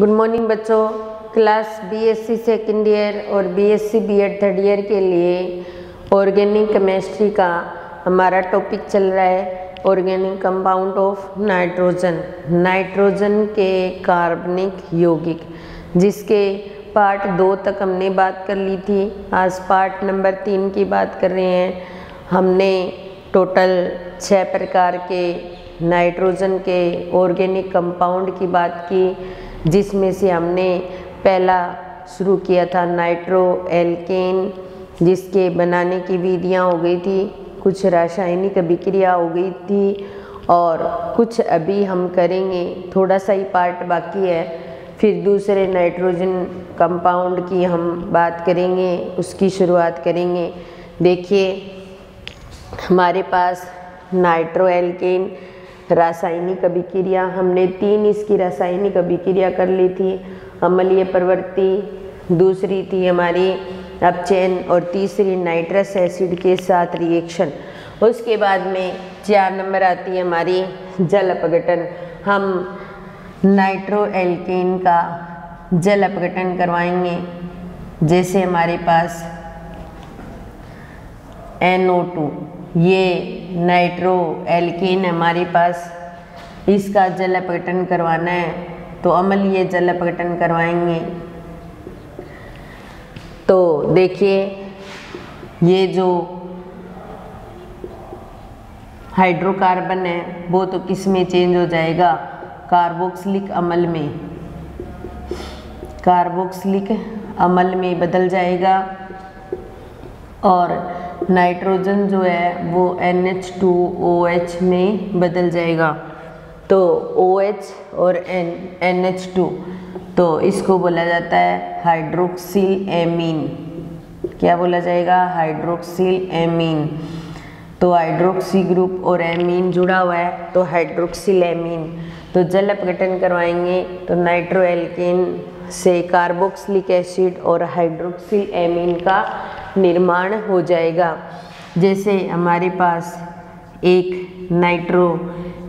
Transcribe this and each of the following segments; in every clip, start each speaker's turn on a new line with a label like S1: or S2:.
S1: Good morning बच्चों। Class BSc second year और BSc BEd third year के लिए ऑर्गेनिक केमिस्ट्री का हमारा टॉपिक चल रहा है organic compound of nitrogen, nitrogen के कार्बनिक यौगिक, जिसके पार्ट 2 तक हमने बात कर ली थी। आज पार्ट नंबर 3 की बात कर रहे हैं। हमने टोटल 6 प्रकार के नाइट्रोजन के ऑर्गेनिक कंपाउंड की बात की, जिसमें से हमने पहला शुरू किया था नाइट्रो एल्केन, जिसके बनाने की विधियाँ हो गई थी, कुछ रासायनिक अभिक्रिया हो गई थी और कुछ अभी हम करेंगे, थोड़ा सा ही पार्ट बाकी है। फिर दूसरे नाइट्रोजन कंपाउंड की हम बात करेंगे, उसकी शुरुआत करेंगे। देखिए हमारे पास नाइट्रो एल्केन रासायनिक अभिक्रिया, हमने 3 इसकी रासायनिक अभिक्रिया कर ली थी। अम्लीय प्रवृत्ति, दूसरी थी हमारी अपचयन और तीसरी नाइट्रस एसिड के साथ रिएक्शन। उसके बाद में 4 नंबर आती है हमारी जल अपघटन। हम नाइट्रो एल्केन का जल अपघटन करवाएंगे। जैसे हमारे पास NO2, ये नाइट्रो एल्केन हमारे पास, इसका जल अपघटन करवाना है तो अम्लीय जल अपघटन करवाएंगे। तो देखिए ये जो हाइड्रोकार्बन है वो तो किस में चेंज हो जाएगा, कार्बोक्सिलिक अम्ल में, कार्बोक्सिलिक अम्ल में बदल जाएगा। और नाइट्रोजन जो है वो NH2OH में बदल जाएगा। तो OH और NH2, तो इसको बोला जाता है हाइड्रोक्सिल एमीन। क्या बोला जाएगा? Hydroxyl amine. तो हाइड्रोक्सी ग्रुप और एमीन जुड़ा हुआ है तो हाइड्रोक्सिल एमीन। तो जल अपघटन करवाएंगे तो नाइट्रो एल्केन से कार्बोक्सिलिक एसिड और हाइड्रोक्सिल एमीन का निर्माण हो जाएगा। जैसे हमारे पास एक नाइट्रो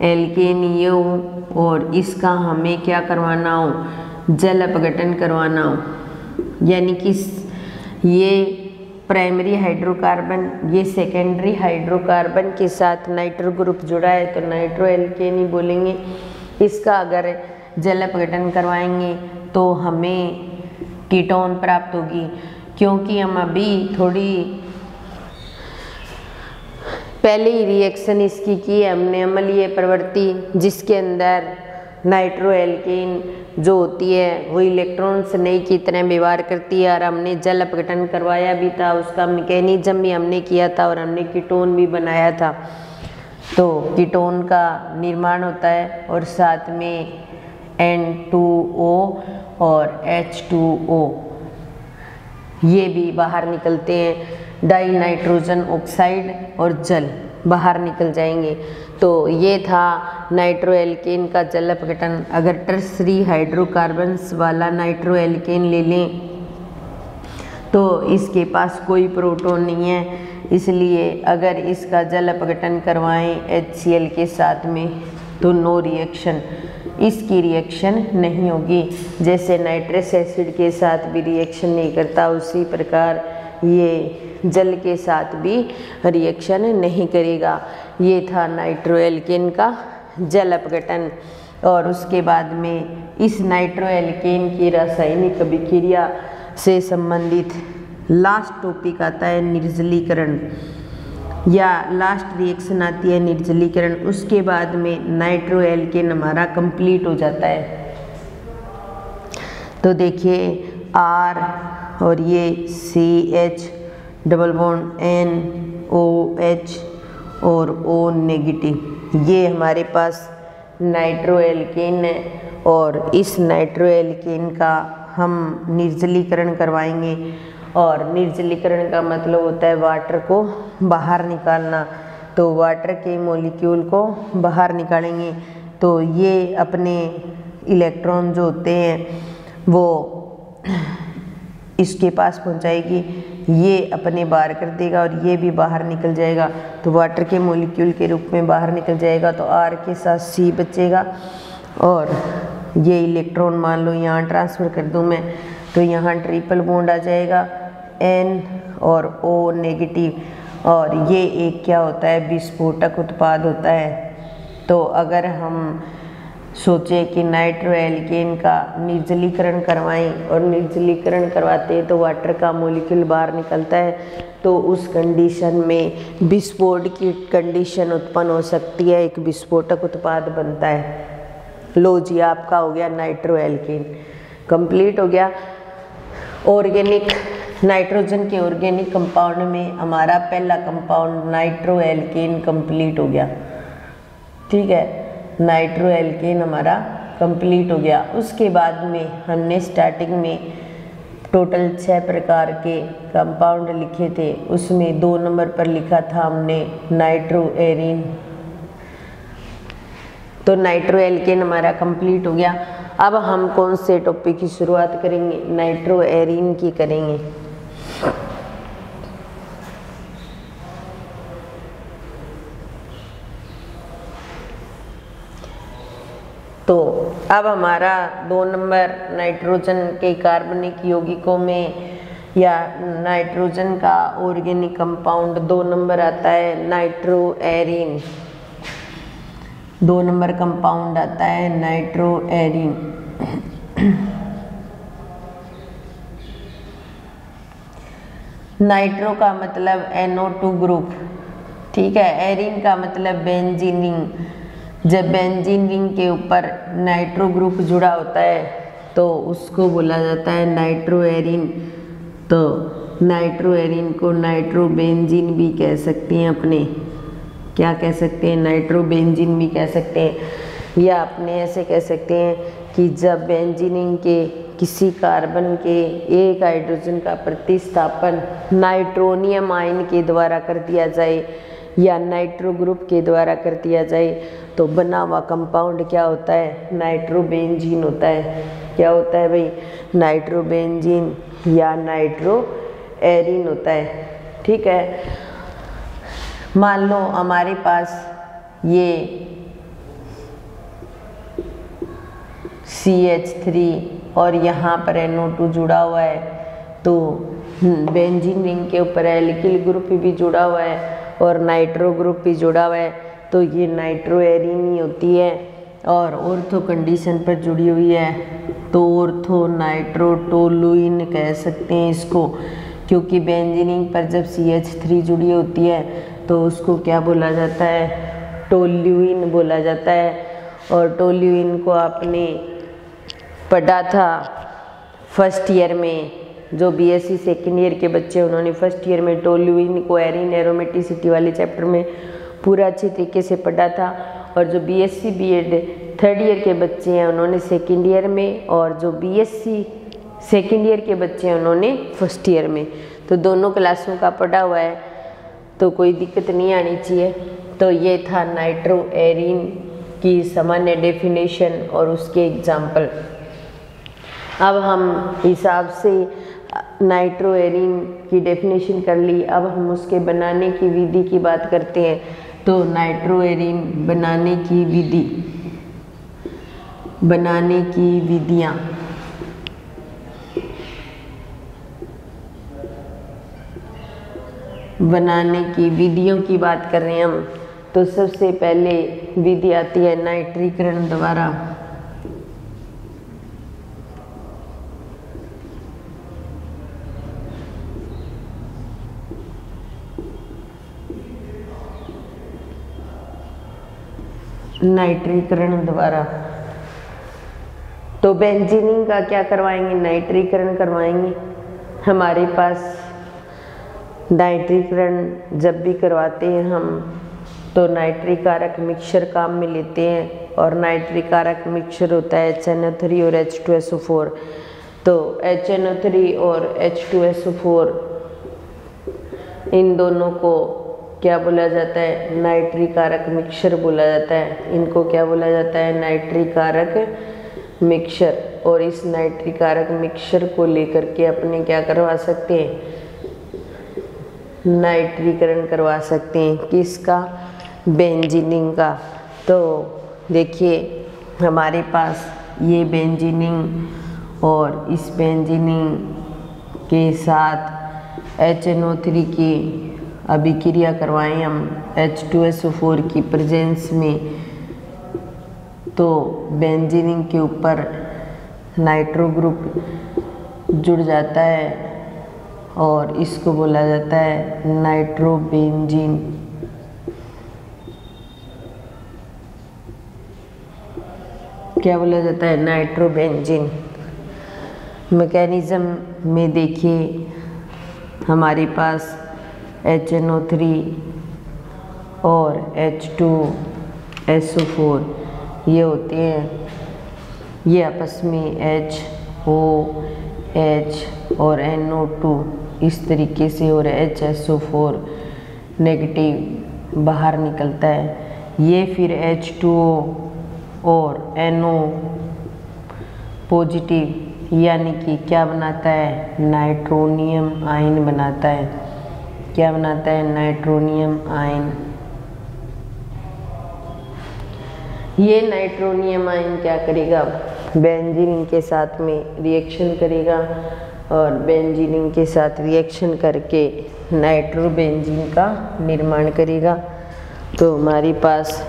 S1: एल्केन ये हो और इसका हमें क्या करवाना हो, जल अपघटन करवाना हो, यानी कि ये प्राइमरी हाइड्रोकार्बन ये सेकेंडरी हाइड्रोकार्बन के साथ नाइट्रो ग्रुप जुड़ा है तो नाइट्रो एल्केन ही बोलेंगे। इसका अगर जल अपघटन करवाएंगे तो हमें कीटोन प्राप्त होगी, क्योंकि हम अभी थोड़ी पहले ही रिएक्शन इसकी की है हमने, अम्लीय प्रवृत्ति, जिसके अंदर नाइट्रो एल्केन जो होती है वो इलेक्ट्रॉन्स नहीं की तरह व्यवहार करती है। और हमने जल अपघटन करवाया भी था, उसका मैकेनिज्म भी हमने किया था और हमने कीटोन भी बनाया था। तो कीटोन का निर्माण होता है और साथ में N2O और H2O ये भी बाहर निकलते हैं, डाई नाइट्रोजन ऑक्साइड और जल बाहर निकल जाएंगे। तो ये था नाइट्रो एल्केन का जल अपघटन। अगर टर्सरी हाइड्रोकार्बन्स वाला नाइट्रो एल्केन ले लें तो इसके पास कोई प्रोटॉन नहीं है, इसलिए अगर इसका जल अपघटन करवाएं HCl के साथ में तो नो रिएक्शन, इसकी रिएक्शन नहीं होगी। जैसे नाइट्रस एसिड के साथ भी रिएक्शन नहीं करता, उसी प्रकार ये जल के साथ भी रिएक्शन नहीं करेगा। ये था नाइट्रो एल्केन का जल अपघटन। और उसके बाद में इस नाइट्रो एल्केन की रासायनिक अभिक्रिया से संबंधित लास्ट टॉपिक आता है निर्जलीकरण, या लास्ट रिएक्शन आती है निर्जलीकरण। उसके बाद में नाइट्रो एल्केन हमारा कंप्लीट हो जाता है। तो देखिए R और ये CH डबल बॉन्ड NOH और O नेगेटिव, ये हमारे पास नाइट्रो एल्केन है। और इस नाइट्रो एल्केन का हम निर्जलीकरण करवाएंगे। और निर्जलीकरण का मतलब होता है वाटर को बाहर निकालना। तो वाटर के मॉलिक्यूल को बाहर निकालेंगे तो ये अपने इलेक्ट्रॉन जो होते हैं वो इसके पास पहुंचाएगी, ये अपने बाहर कर देगा और ये भी बाहर निकल जाएगा। तो वाटर के मॉलिक्यूल के रूप में बाहर निकल जाएगा। तो R के साथ C बचेगा और ये इलेक्ट्रॉन मान लो यहाँ ट्रांसफ़र कर दूँ मैं, तो यहाँ ट्रिपल बॉन्ड आ जाएगा N और O नेगेटिव, और ये एक क्या होता है, विस्फोटक उत्पाद होता है। तो अगर हम सोचें कि नाइट्रो एल्केन का निर्जलीकरण करवाएं और निर्जलीकरण करवाते हैं तो वाटर का मॉलिक्यूल बाहर निकलता है, तो उस कंडीशन में विस्फोट की कंडीशन उत्पन्न हो सकती है, एक विस्फोटक उत्पाद बनता है। लो जी, आपका हो गया नाइट्रो एल्केन, कंप्लीट हो गया। ऑर्गेनिक नाइट्रोजन के ऑर्गेनिक कंपाउंड में हमारा पहला कंपाउंड नाइट्रो एल्केन कंप्लीट हो गया। ठीक है, नाइट्रो एल्केन हमारा कंप्लीट हो गया। उसके बाद में हमने स्टार्टिंग में टोटल 6 प्रकार के कंपाउंड लिखे थे, उसमें 2 नंबर पर लिखा था हमने नाइट्रो एरीन। तो नाइट्रो एल्केन हमारा कंप्लीट हो गया। अब हम कौन से टॉपिक की शुरुआत करेंगे, नाइट्रो एरीन की करेंगे। तो अब हमारा 2 नंबर नाइट्रोजन के कार्बनिक यौगिकों में या नाइट्रोजन का ऑर्गेनिक कंपाउंड 2 नंबर आता है नाइट्रो एरीन। 2 नंबर कंपाउंड आता है नाइट्रो एरीन। नाइट्रो का मतलब NO2 ग्रुप, ठीक है। एरीन का मतलब बेंजीन रिंग। जब बेंजीन रिंग के ऊपर नाइट्रो ग्रुप जुड़ा होता है तो उसको बोला जाता है नाइट्रो एरीन। तो नाइट्रो एरीन को नाइट्रो बेंजीन भी कह सकते हैं, अपने क्या कह सकते हैं, नाइट्रो बेंजीन भी कह सकते हैं, या अपने ऐसे कह सकते हैं कि जब बेंजीनिंग के किसी कार्बन के एक हाइड्रोजन का प्रतिस्थापन नाइट्रोनियम आयन के द्वारा कर दिया जाए या नाइट्रो ग्रुप के द्वारा कर दिया जाए तो बना हुआ कंपाउंड क्या होता है, नाइट्रो बेंजीन होता है। क्या होता है भाई, नाइट्रो बेंजीन या नाइट्रो एरीन होता है। ठीक है, मान लो हमारे पास ये CH3 और यहाँ पर NO2 जुड़ा हुआ है, तो बेंजीन रिंग के ऊपर एल्किल ग्रुप भी जुड़ा हुआ है और नाइट्रो ग्रुप भी जुड़ा हुआ है, तो ये नाइट्रो एरीन ही होती है। और ऑर्थो कंडीशन पर जुड़ी हुई है तो ऑर्थो नाइट्रो टोलुइन कह सकते हैं इसको, क्योंकि बेंजीनिंग पर जब CH3 जुड़ी होती है तो उसको क्या बोला जाता है, टोल्यूइन बोला जाता है। और टोल्यूइन को आपने पढ़ा था फर्स्ट ईयर में, जो BSc सेकेंड ईयर के बच्चे उन्होंने फर्स्ट ईयर में टोल्यूइन को एरीन एरोमेटिसिटी वाले चैप्टर में पूरा अच्छे तरीके से पढ़ा था। और जो BSc B.Ed थर्ड ईयर के बच्चे हैं उन्होंने सेकेंड ईयर में, और जो BSc सेकेंड ईयर के बच्चे हैं उन्होंने फर्स्ट ईयर में, तो दोनों क्लासों का पढ़ा हुआ है, तो कोई दिक्कत नहीं आनी चाहिए। तो ये था नाइट्रो एरीन की सामान्य डेफिनेशन और उसके एग्जाम्पल। अब हम हिसाब से नाइट्रो एरीन की डेफिनेशन कर ली, अब हम उसके बनाने की विधि की बात करते हैं। तो नाइट्रो एरीन बनाने की विधि, बनाने की विधियाँ, बनाने की विधियों की बात कर रहे हैं हम। तो सबसे पहले विधि आती है नाइट्रीकरण द्वारा। नाइट्रीकरण द्वारा तो बेंजीनिंग का क्या करवाएंगे, नाइट्रीकरण करवाएंगे। हमारे पास नाइट्रीकरण जब भी करवाते हैं हम तो नाइट्रिक कारक मिक्सचर काम में लेते हैं, और नाइट्रिक कारक मिक्सचर होता है HNO3 और H2SO4। तो HNO3 और H2SO4 इन दोनों को क्या बोला जाता है, नाइट्रिक कारक मिक्सचर बोला जाता है। इनको क्या बोला जाता है, नाइट्रिक कारक मिक्सचर। और इस नाइट्रिक कारक मिक्सचर को लेकर के अपने क्या करवा सकते हैं, नाइट्रीकरण करवा सकते हैं। किसका, बेंजीनिंग का। तो देखिए हमारे पास ये बेंजीनिंग और इस बेंजीनिंग के साथ HNO3 की अभिक्रिया करवाएं हम H2SO4 की प्रेजेंस में, तो बेंजीनिंग के ऊपर नाइट्रो ग्रुप जुड़ जाता है और इसको बोला जाता है नाइट्रोबेंजीन। क्या बोला जाता है? नाइट्रोबेंजीन। मैकेनिज्म में देखिए हमारे पास HNO3 और H2SO4 ये होते हैं, ये आपस में HOH और NO2 इस तरीके से, और HSO4 नेगेटिव बाहर निकलता है। ये फिर H2O और NO पॉजिटिव यानी कि क्या बनाता है? नाइट्रोनियम आयन बनाता है। क्या बनाता है? Nitronium ion. ये नाइट्रोनियम आयन क्या करेगा? बेंजीन के साथ में रिएक्शन करेगा और बेंजीन के साथ रिएक्शन करके नाइट्रोबेंजीन का निर्माण करेगा। तो हमारे पास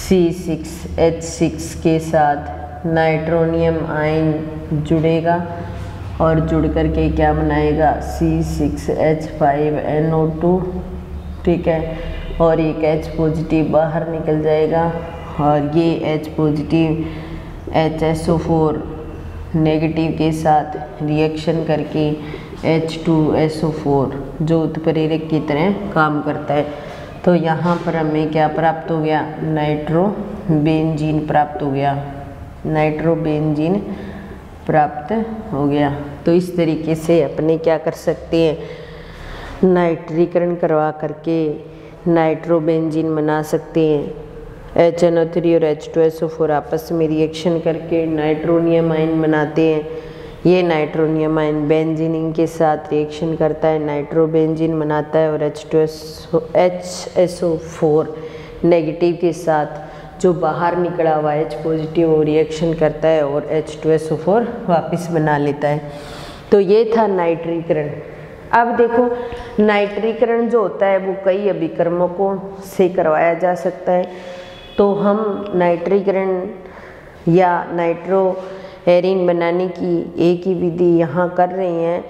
S1: C6H6 के साथ नाइट्रोनियम आयन जुड़ेगा और जुड़ करके क्या बनाएगा? C6H5NO2, ठीक है, और एक H पॉजिटिव बाहर निकल जाएगा और ये H पॉजिटिव HSO4 नेगेटिव के साथ रिएक्शन करके H2SO4 जो उत्प्रेरक की तरह काम करता है। तो यहाँ पर हमें क्या प्राप्त हो गया? नाइट्रोबेंजीन प्राप्त हो गया। नाइट्रोबेंजीन प्राप्त हो गया। तो इस तरीके से अपने क्या कर सकते हैं? नाइट्रीकरण करवा करके नाइट्रोबेंजीन बना सकते हैं। HNO3 और H2SO4 आपस में रिएक्शन करके नाइट्रोनियम आयन बनाते हैं। ये नाइट्रोनियम आयन बेंजीन के साथ रिएक्शन करता है, नाइट्रोबेंजीन बनाता है और HSO4 नेगेटिव के साथ जो बाहर निकला हुआ H पॉजिटिव वो रिएक्शन करता है और H2SO4 वापस बना लेता है। तो ये था नाइट्रीकरण। अब देखो नाइट्रीकरण जो होता है वो कई अभिकर्मकों से करवाया जा सकता है। तो हम नाइट्रीकरण या नाइट्रो एरिन बनाने की एक ही विधि यहाँ कर रहे हैं,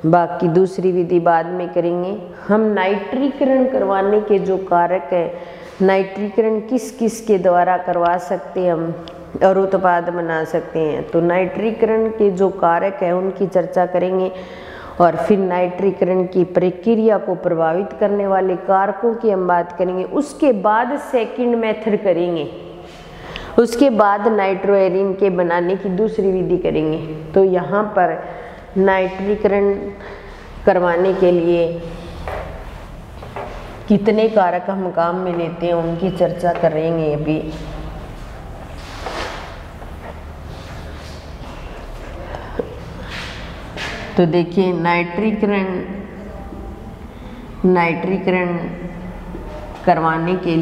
S1: बाकी दूसरी विधि बाद में करेंगे। हम नाइट्रीकरण करवाने के जो कारक है, नाइट्रीकरण किस किस के द्वारा करवा सकते हैं हम और उत्पाद बना सकते हैं, तो नाइट्रीकरण के जो कारक है उनकी चर्चा करेंगे और फिर नाइट्रीकरण की प्रक्रिया को प्रभावित करने वाले कारकों की हम बात करेंगे। उसके बाद सेकंड मेथड करेंगे, उसके बाद नाइट्रो एरिन के बनाने की दूसरी विधि करेंगे। तो यहाँ पर नाइट्रीकरण करवाने के लिए कितने कारक हम काम में लेते हैं उनकी चर्चा करेंगे अभी। तो देखिए नाइट्रीकरण करवाने के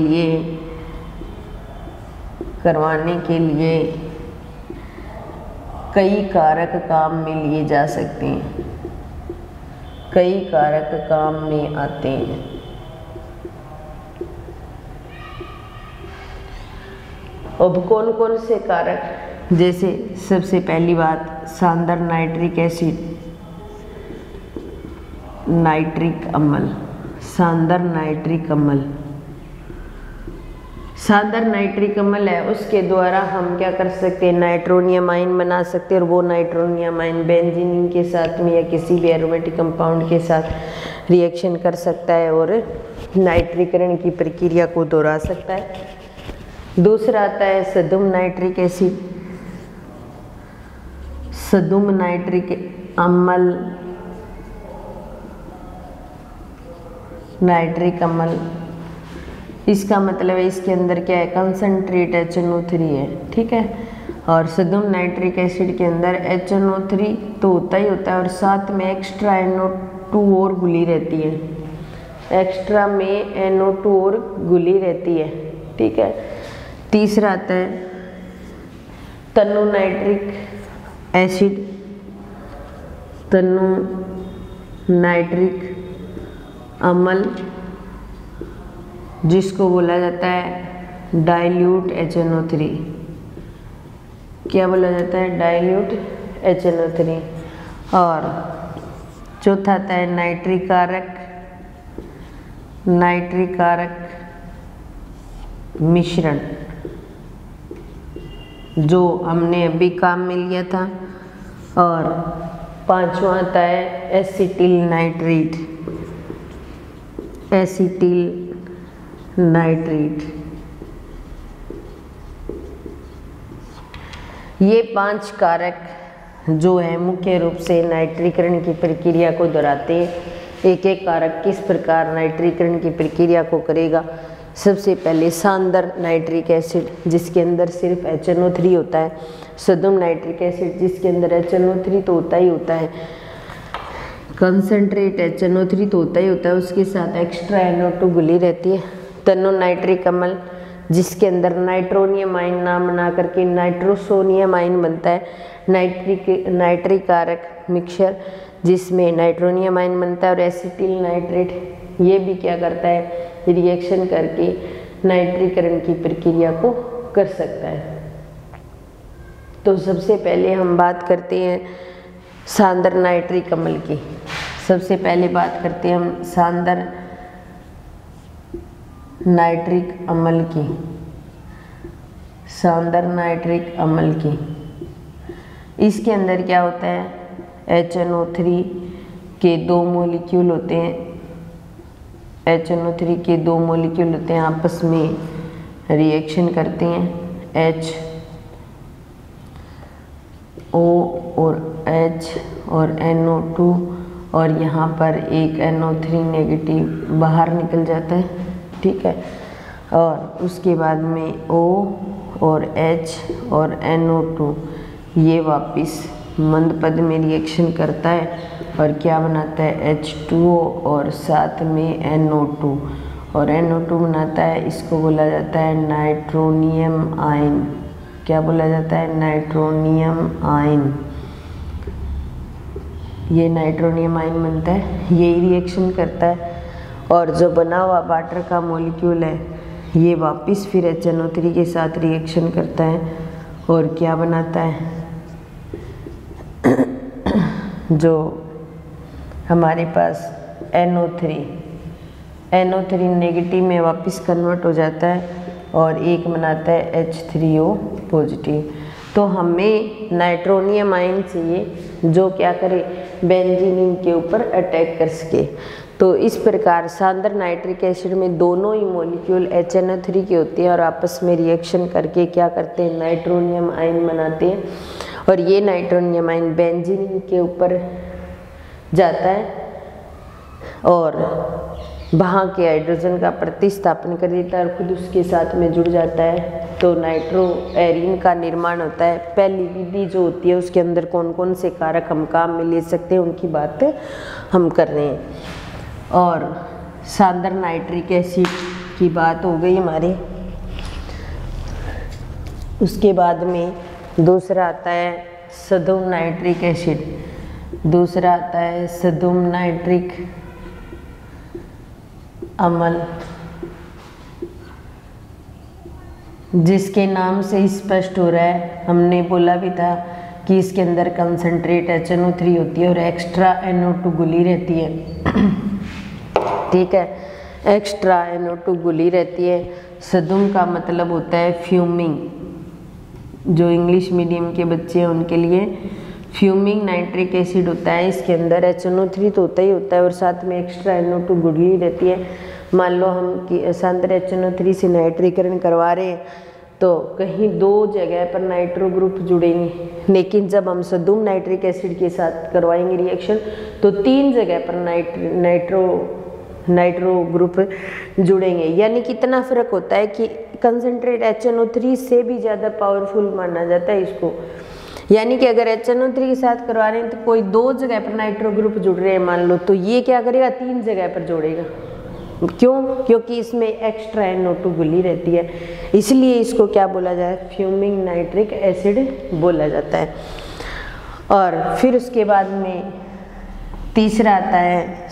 S1: लिए कई कारक काम में लिए जा सकते हैं, कई कारक काम में आते हैं। अब कौन कौन से कारक? जैसे सबसे पहली बात सांद्र नाइट्रिक एसिड, नाइट्रिक अम्ल, सांद्र नाइट्रिक अम्ल, सांद्र नाइट्रिक अम्ल है, उसके द्वारा हम क्या कर सकते हैं? नाइट्रोनियम आयन बना सकते हैं और वो नाइट्रोनियम आयन बेंजीन के साथ में या किसी भी एरोमेटिक कंपाउंड के साथ रिएक्शन कर सकता है और नाइट्रीकरण की प्रक्रिया को दोहरा सकता है। दूसरा आता है सदुम नाइट्रिक एसिड, सदुम नाइट्रिक अम्ल, नाइट्रिक अम्ल, इसका मतलब है इसके अंदर क्या है? कंसंट्रेट HNO3 है, ठीक है। और सदुम नाइट्रिक एसिड के अंदर HNO3 तो होता ही होता है और साथ में एक्स्ट्रा NO2 और घुली रहती है, एक्स्ट्रा में NO2 और घुली रहती है, ठीक है। तीसरा आता है तनु नाइट्रिक एसिड, तनु नाइट्रिक अम्ल, जिसको बोला जाता है डाइल्यूट HNO3। क्या बोला जाता है? Dilute HNO3। और चौथा आता है नाइट्रिक कारक, नाइट्रिक कारक मिश्रण, जो हमने अभी काम में लिया था। और पांचवा आता है एसिटिल नाइट्रेट, एसिटिल नाइट्रेट। ये 5 कारक जो है मुख्य रूप से नाइट्रीकरण की प्रक्रिया को दोहराते हैं। एक एक कारक किस प्रकार नाइट्रीकरण की प्रक्रिया को करेगा। सबसे पहले सांद्र नाइट्रिक एसिड, जिसके अंदर सिर्फ HNO3 होता है। सदुम नाइट्रिक एसिड, जिसके अंदर HNO3 तो होता ही होता है। कंसंट्रेट HNO3 तो होता ही होता है, उसके साथ एक्स्ट्रा NO2 घुली रहती है। तनु नाइट्रिक अम्ल, जिसके अंदर नाइट्रोनियम आयन नाम बना करके नाइट्रोसोनियम आयन बनता है। नाइट्रिक कारक मिक्सचर, जिसमें नाइट्रोनियम आयन बनता है। और एसिटिल नाइट्रेट, ये भी क्या करता है? रिएक्शन करके नाइट्रीकरण की प्रक्रिया को कर सकता है। तो सबसे पहले हम बात करते हैं सांद्र नाइट्रिक अम्ल की। सबसे पहले बात करते हैं हम सांद्र नाइट्रिक अम्ल की, सांद्र नाइट्रिक अम्ल की। इसके अंदर क्या होता है? HNO3 के 2 मॉलिक्यूल होते हैं। HNO3 के 2 मॉलिक्यूल होते हैं, आपस में रिएक्शन करते हैं। HO और H और NO2, और यहाँ पर एक NO3 नेगेटिव बाहर निकल जाता है, ठीक है। और उसके बाद में O और H और NO2 ये वापस मंद पद में रिएक्शन करता है और क्या बनाता है? H2O और साथ में NO2, और NO2 बनाता है, इसको बोला जाता है नाइट्रोनियम आयन। क्या बोला जाता है? Nitronium ion. ये नाइट्रोनियम आयन बनता है, यही रिएक्शन करता है। और जो बना हुआ वाटर का मॉलिक्यूल है, ये वापस फिर HNO3 के साथ रिएक्शन करता है और क्या बनाता है? जो हमारे पास NO3 नेगेटिव में वापस कन्वर्ट हो जाता है और एक बनाता है H3O पॉजिटिव। तो हमें नाइट्रोनियम आयन चाहिए जो क्या करे? बेंजीन के ऊपर अटैक कर सके। तो इस प्रकार सांद्र नाइट्रिक एसिड में दोनों ही मॉलिक्यूल HNO3 के होते हैं और आपस में रिएक्शन करके क्या करते हैं? नाइट्रोनियम आयन बनाते हैं। और ये नाइट्रोनियम आयन बेंजीन के ऊपर जाता है और वहाँ के हाइड्रोजन का प्रतिस्थापन कर देता है और खुद उसके साथ में जुड़ जाता है। तो नाइट्रो एरीन का निर्माण होता है। पहली विधि जो होती है उसके अंदर कौन कौन से कारक हम काम में ले सकते हैं उनकी बात हम कर रहे हैं। और सांद्र नाइट्रिक एसिड की बात हो गई हमारी। उसके बाद में दूसरा आता है सदुम नाइट्रिक एसिड। दूसरा आता है सदुम नाइट्रिक अम्ल, जिसके नाम से स्पष्ट हो रहा है, हमने बोला भी था कि इसके अंदर कंसंट्रेट HNO3 होती है और एक्स्ट्रा NO2 घुली रहती है, ठीक है। एक्स्ट्रा NO2 घुली रहती है। सदुम का मतलब होता है फ्यूमिंग। जो इंग्लिश मीडियम के बच्चे हैं उनके लिए फ्यूमिंग नाइट्रिक एसिड होता है। इसके अंदर HNO3 तो होता ही होता है और साथ में एक्स्ट्रा NO2 घुली रहती है। मान लो हम सांद्र HNO3 से नाइट्रीकरण करवा रहे हैं तो कहीं 2 जगह पर नाइट्रो ग्रुप जुड़ेंगे, लेकिन जब हम सदुम नाइट्रिक एसिड के साथ करवाएंगे रिएक्शन तो 3 जगह पर नाइट्रो ग्रुप जुड़ेंगे। यानी कितना फर्क होता है कि कंसंट्रेट HNO3 से भी ज़्यादा पावरफुल माना जाता है इसको। यानी कि अगर HNO3 के साथ करवा रहे हैं तो कोई 2 जगह पर नाइट्रो ग्रुप जुड़ रहे हैं मान लो, तो ये क्या करेगा? 3 जगह पर जोड़ेगा। क्यों? क्योंकि इसमें एक्स्ट्रा NO2 घुली रहती है, इसलिए इसको क्या बोला जाए, फ्यूमिंग नाइट्रिक एसिड बोला जाता है। और फिर उसके बाद में तीसरा आता है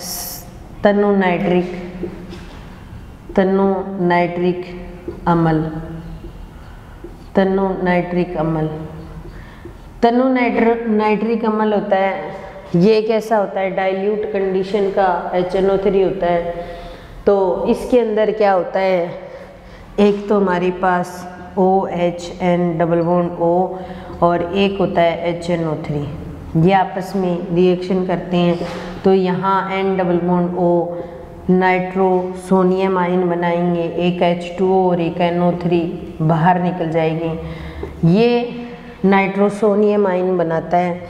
S1: तनु नाइट्रिक अम्ल। तनु नाइट्रिक अम्ल होता है, ये कैसा होता है, डाइल्यूट कंडीशन का HNO3 होता है। तो इसके अंदर क्या होता है, एक तो हमारे पास OHN डबल बॉन्ड O और एक होता है HNO3, ये आपस में रिएक्शन करते हैं। तो यहाँ N double bond O nitrosonium ion बनाएंगे, एक H2O और एक NO3 बाहर निकल जाएगी। ये नाइट्रोसोनियम आयन बनाता है,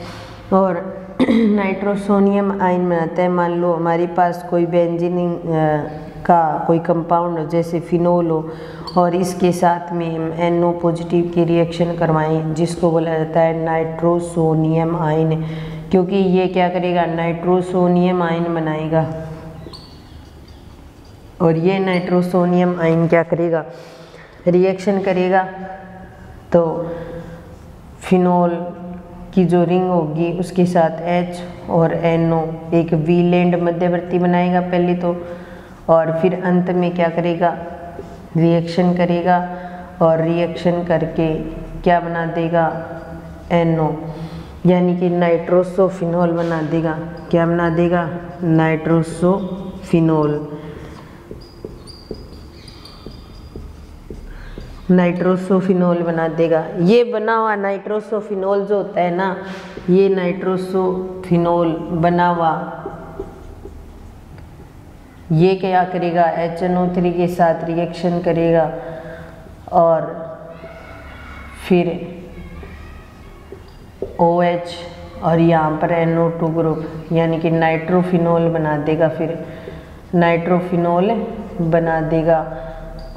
S1: और नाइट्रोसोनियम आयन बनाता है। मान लो हमारे पास कोई बेंजीन का कोई कंपाउंड हो, जैसे फिनोल हो, और इसके साथ में हम NO पॉजिटिव की रिएक्शन करवाएं, जिसको बोला जाता है नाइट्रोसोनियम आयन, क्योंकि ये क्या करेगा, नाइट्रोसोनियम आयन बनाएगा। और ये नाइट्रोसोनियम आयन क्या करेगा, रिएक्शन करेगा, तो फिनोल की जो रिंग होगी उसके साथ H और NO एक वीलैंड मध्यवर्ती बनाएगा पहले तो, और फिर अंत में क्या करेगा, रिएक्शन करेगा, और रिएक्शन करके क्या बना देगा, NO, यानी कि नाइट्रोसोफिनोल बना देगा। क्या बना देगा, नाइट्रोसोफिनोल बना देगा। ये बना हुआ नाइट्रोसोफिनोल जो होता है ना, ये नाइट्रोसोफिनोल बना हुआ ये क्या करेगा, HNO3 के साथ रिएक्शन करेगा, और फिर OH और यहाँ पर NO2 ग्रुप यानी कि नाइट्रोफिनोल बना देगा। फिर नाइट्रोफिनोल बना देगा,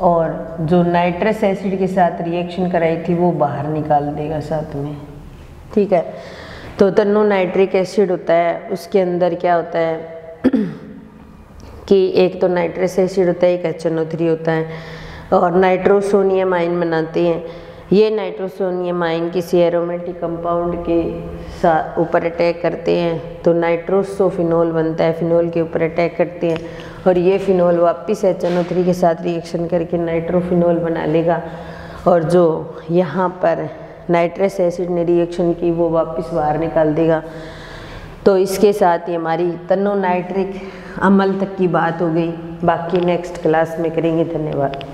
S1: और जो नाइट्रस एसिड के साथ रिएक्शन कराई थी वो बाहर निकाल देगा साथ में। ठीक है, तो तनु नाइट्रिक एसिड होता है, उसके अंदर क्या होता है कि एक तो नाइट्रस एसिड होता है, एक HNO3 होता है, और नाइट्रोसोनियम आयन बनाते हैं। ये नाइट्रोसोनियम आयन किसी एरोमेटिक कंपाउंड के साथ ऊपर अटैक करते हैं, तो नाइट्रोसोफिनोल बनता है, फिनोल के ऊपर अटैक करते हैं, और ये फिनोल वापस HNO3 के साथ रिएक्शन करके नाइट्रोफिनोल बना लेगा, और जो यहाँ पर नाइट्रस एसिड ने रिएक्शन की वो वापस बाहर निकाल देगा। तो इसके साथ ही हमारी तनु नाइट्रिक अम्ल तक की बात हो गई, बाकी नेक्स्ट क्लास में करेंगे। धन्यवाद।